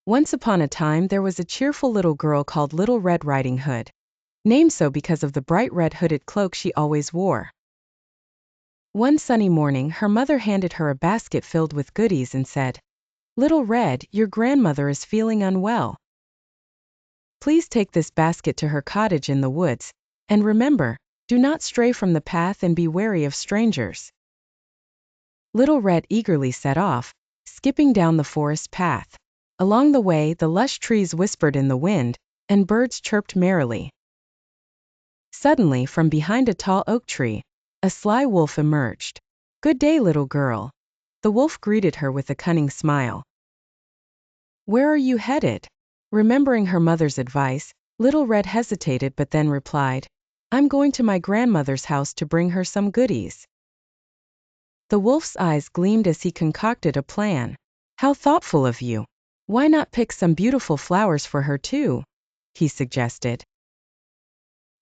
Once upon a time there was a cheerful little girl called Little Red Riding Hood, named so because of the bright red hooded cloak she always wore. One sunny morning her mother handed her a basket filled with goodies and said, "Little Red, your grandmother is feeling unwell. Please take this basket to her cottage in the woods, and remember, do not stray from the path and be wary of strangers." Little Red eagerly set off, skipping down the forest path. Along the way, the lush trees whispered in the wind, and birds chirped merrily. Suddenly, from behind a tall oak tree, a sly wolf emerged. "Good day, little girl." The wolf greeted her with a cunning smile. "Where are you headed?" Remembering her mother's advice, Little Red hesitated but then replied, "I'm going to my grandmother's house to bring her some goodies." The wolf's eyes gleamed as he concocted a plan. "How thoughtful of you. Why not pick some beautiful flowers for her too?" he suggested.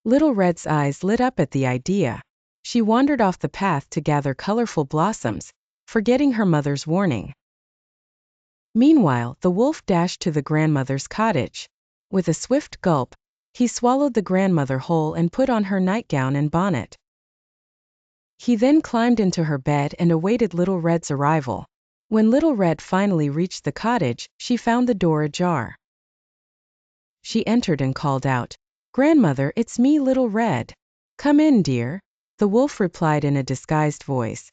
Little Red's eyes lit up at the idea. She wandered off the path to gather colorful blossoms, forgetting her mother's warning. Meanwhile, the wolf dashed to the grandmother's cottage. With a swift gulp, he swallowed the grandmother whole and put on her nightgown and bonnet. He then climbed into her bed and awaited Little Red's arrival. When Little Red finally reached the cottage, she found the door ajar. She entered and called out, "Grandmother, it's me, Little Red." "Come in, dear," the wolf replied in a disguised voice.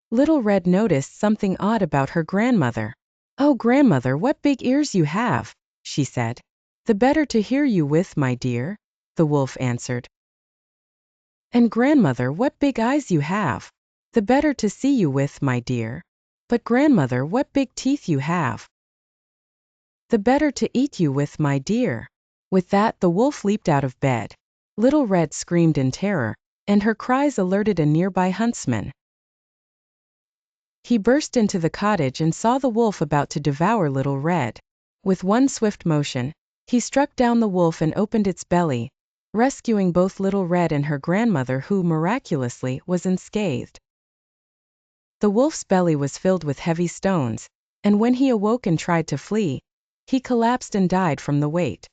Little Red noticed something odd about her grandmother. "Oh, grandmother, what big ears you have," she said. "The better to hear you with, my dear," the wolf answered. "And grandmother, what big eyes you have. The better to see you with, my dear. But grandmother, what big teeth you have. The better to eat you with, my dear." With that, the wolf leaped out of bed. Little Red screamed in terror, and her cries alerted a nearby huntsman. He burst into the cottage and saw the wolf about to devour Little Red. With one swift motion, he struck down the wolf and opened its belly, rescuing both Little Red and her grandmother, who, miraculously, was unscathed. The wolf's belly was filled with heavy stones, and when he awoke and tried to flee, he collapsed and died from the weight.